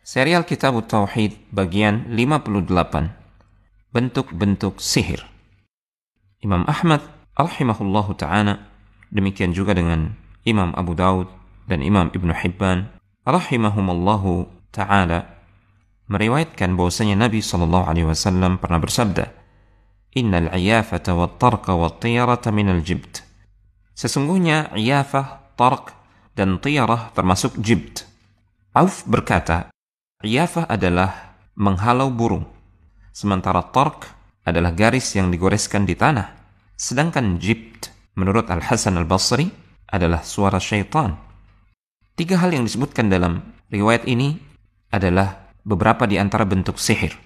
Serial Kitab Tauhid bagian 58. Bentuk-bentuk sihir. Imam Ahmad rahimahullahu ta'ala, demikian juga dengan Imam Abu Daud dan Imam Ibn Hibban rahimahumallahu ta'ala, meriwayatkan bahwasanya Nabi SAW pernah bersabda, Innal iyafata wa tarqa wa tiyarata minal jibt. Sesungguhnya iyafah, tarq, dan tiyarah termasuk jibt. Auf berkata, iyafah adalah menghalau burung, sementara tarq adalah garis yang digoreskan di tanah. Sedangkan jibt, menurut Al-Hasan Al-Basri, adalah suara syaitan. 3 hal yang disebutkan dalam riwayat ini adalah beberapa di antara bentuk sihir.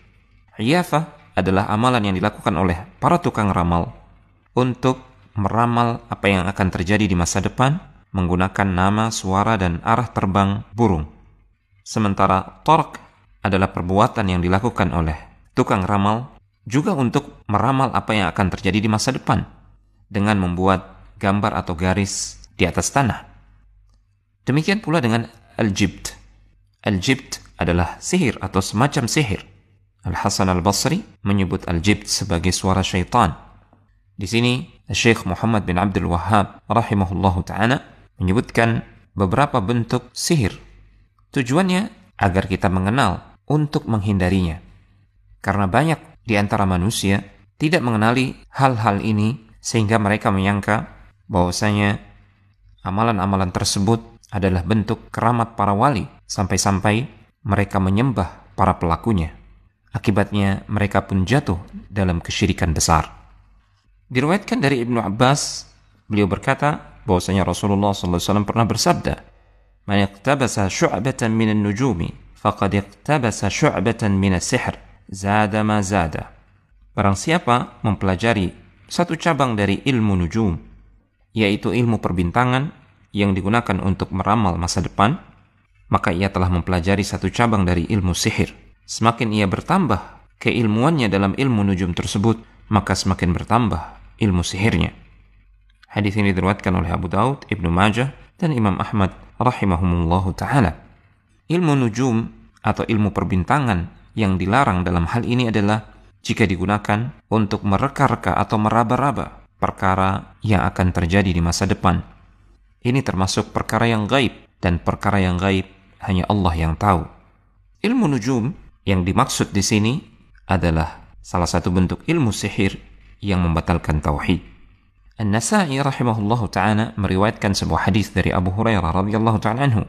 Iyafah adalah amalan yang dilakukan oleh para tukang ramal untuk meramal apa yang akan terjadi di masa depan menggunakan nama, suara, dan arah terbang burung. Sementara tarq adalah perbuatan yang dilakukan oleh tukang ramal juga untuk meramal apa yang akan terjadi di masa depan dengan membuat gambar atau garis di atas tanah. Demikian pula dengan al-jibt. Al-jibt adalah sihir atau semacam sihir. Al-Hasan Al-Basri menyebut al-jibt sebagai suara syaitan. Di sini Syekh Muhammad bin Abdul Wahhab rahimahullahu ta'ala menyebutkan beberapa bentuk sihir. Tujuannya agar kita mengenal untuk menghindarinya. Karena banyak di antara manusia tidak mengenali hal-hal ini sehingga mereka menyangka bahwasanya amalan-amalan tersebut adalah bentuk keramat para wali, sampai-sampai mereka menyembah para pelakunya. Akibatnya mereka pun jatuh dalam kesyirikan besar. Diriwayatkan dari Ibnu Abbas, beliau berkata bahwasanya Rasulullah SAW pernah bersabda, Man iqtabasa syu'batan minan nujumi faqad iqtabasa syu'batan minas sihr zada ma zada. Barang siapa mempelajari satu cabang dari ilmu nujum, yaitu ilmu perbintangan yang digunakan untuk meramal masa depan, maka ia telah mempelajari satu cabang dari ilmu sihir. Semakin ia bertambah keilmuannya dalam ilmu nujum tersebut, maka semakin bertambah ilmu sihirnya. Hadis ini diriwayatkan oleh Abu Daud, Ibnu Majah, dan Imam Ahmad rahimahumullahu ta'ala. Ilmu nujum atau ilmu perbintangan yang dilarang dalam hal ini adalah jika digunakan untuk mereka-reka atau meraba-raba perkara yang akan terjadi di masa depan. Ini termasuk perkara yang gaib, dan perkara yang gaib hanya Allah yang tahu. Ilmu nujum yang dimaksud di sini adalah salah satu bentuk ilmu sihir yang membatalkan tauhid. An-Nasa'i rahimahullahu ta'ala meriwayatkan sebuah hadis dari Abu Hurairah radhiyallahu ta'ala anhu.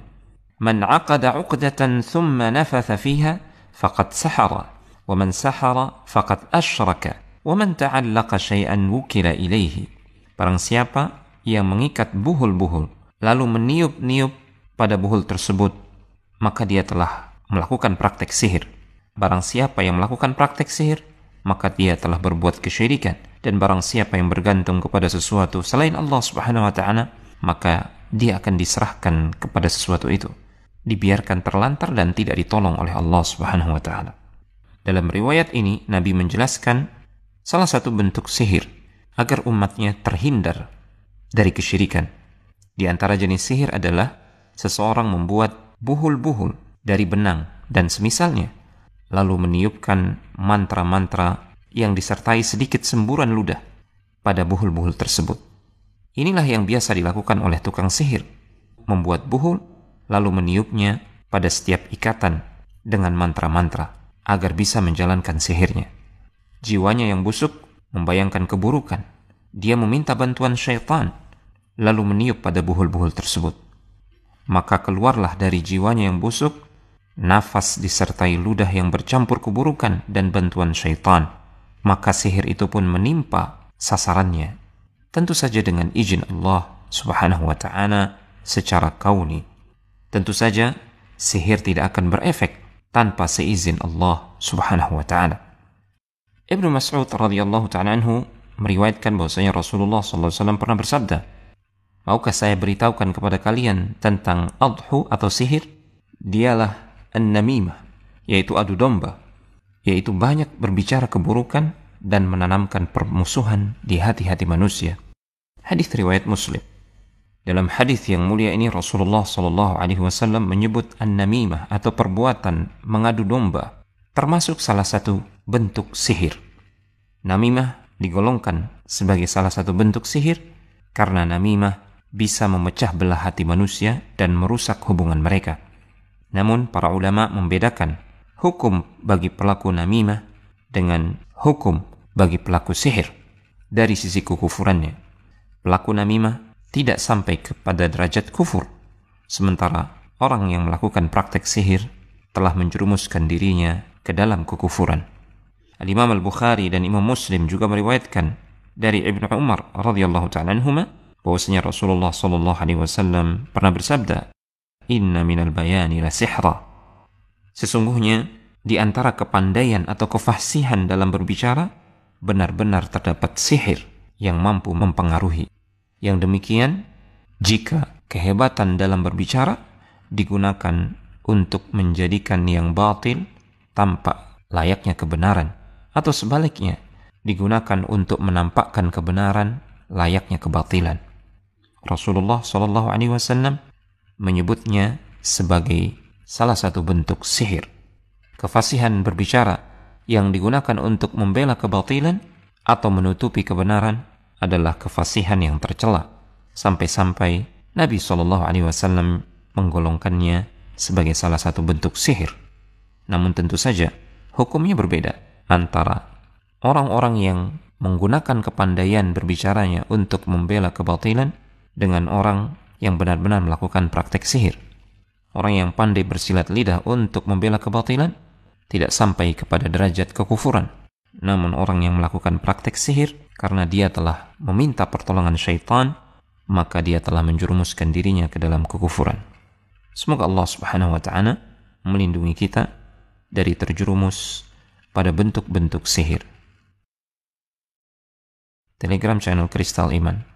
Man 'aqada 'uqdatan thumma nafatha fiha faqad sahara, wa man sahara faqad asyraka, wa man ta'allaqa syai'an wukila ilaihi. Barang siapa yang mengikat buhul-buhul lalu meniup-niup pada buhul tersebut, maka dia telah melakukan praktek sihir. Barang siapa yang melakukan praktek sihir, maka dia telah berbuat kesyirikan. Dan barang siapa yang bergantung kepada sesuatu selain Allah Subhanahu wa ta'ala, maka dia akan diserahkan kepada sesuatu itu, dibiarkan terlantar dan tidak ditolong oleh Allah Subhanahu wa ta'ala. Dalam riwayat ini, Nabi menjelaskan salah satu bentuk sihir agar umatnya terhindar dari kesyirikan. Di antara jenis sihir adalah seseorang membuat buhul-buhul dari benang dan semisalnya, lalu meniupkan mantra-mantra yang disertai sedikit semburan ludah pada buhul-buhul tersebut. Inilah yang biasa dilakukan oleh tukang sihir, membuat buhul lalu meniupnya pada setiap ikatan dengan mantra-mantra agar bisa menjalankan sihirnya. Jiwanya yang busuk membayangkan keburukan. Dia meminta bantuan syaitan lalu meniup pada buhul-buhul tersebut. Maka keluarlah dari jiwanya yang busuk nafas disertai ludah yang bercampur keburukan dan bantuan syaitan. Maka sihir itu pun menimpa sasarannya, tentu saja dengan izin Allah Subhanahu wa ta'ala secara kauni. Tentu saja sihir tidak akan berefek tanpa seizin Allah Subhanahu wa ta'ala. Ibnu Mas'ud radhiyallahu ta'ala anhu meriwayatkan bahwasanya Rasulullah SAW pernah bersabda, maukah saya beritahukan kepada kalian tentang adhu atau sihir? Dialah an-namimah, yaitu adu domba, yaitu banyak berbicara keburukan dan menanamkan permusuhan di hati-hati manusia. Hadis riwayat Muslim. Dalam hadis yang mulia ini Rasulullah Shallallahu Alaihi Wasallam menyebut an-namimah atau perbuatan mengadu domba termasuk salah satu bentuk sihir. Namimah digolongkan sebagai salah satu bentuk sihir karena namimah bisa memecah belah hati manusia dan merusak hubungan mereka. Namun para ulama membedakan hukum bagi pelaku namimah dengan hukum bagi pelaku sihir dari sisi kekufurannya. Pelaku namimah tidak sampai kepada derajat kufur, sementara orang yang melakukan praktek sihir telah menjerumuskan dirinya ke dalam kekufuran. Al-Imam Al-Bukhari dan Imam Muslim juga meriwayatkan dari Ibnu Umar radhiyallahu ta'ala anhuma bahwasanya Rasulullah sallallahu alaihi wasallam pernah bersabda, "Inna minal bayani la sihra." Sesungguhnya di antara kepandaian atau kefasihan dalam berbicara benar-benar terdapat sihir yang mampu mempengaruhi. Yang demikian, jika kehebatan dalam berbicara digunakan untuk menjadikan yang batil tampak layaknya kebenaran, atau sebaliknya, digunakan untuk menampakkan kebenaran layaknya kebatilan. Rasulullah SAW menyebutnya sebagai salah satu bentuk sihir. Kefasihan berbicara yang digunakan untuk membela kebatilan atau menutupi kebenaran adalah kefasihan yang tercela, sampai-sampai Nabi SAW menggolongkannya sebagai salah satu bentuk sihir. Namun tentu saja hukumnya berbeda antara orang-orang yang menggunakan kepandaian berbicaranya untuk membela kebatilan dengan orang yang benar-benar melakukan praktek sihir. Orang yang pandai bersilat lidah untuk membela kebatilan tidak sampai kepada derajat kekufuran. Namun orang yang melakukan praktek sihir karena dia telah meminta pertolongan syaitan, maka dia telah menjerumuskan dirinya ke dalam kekufuran. Semoga Allah Subhanahu wa ta'ala melindungi kita dari terjerumus pada bentuk-bentuk sihir. Telegram channel Kristal Iman.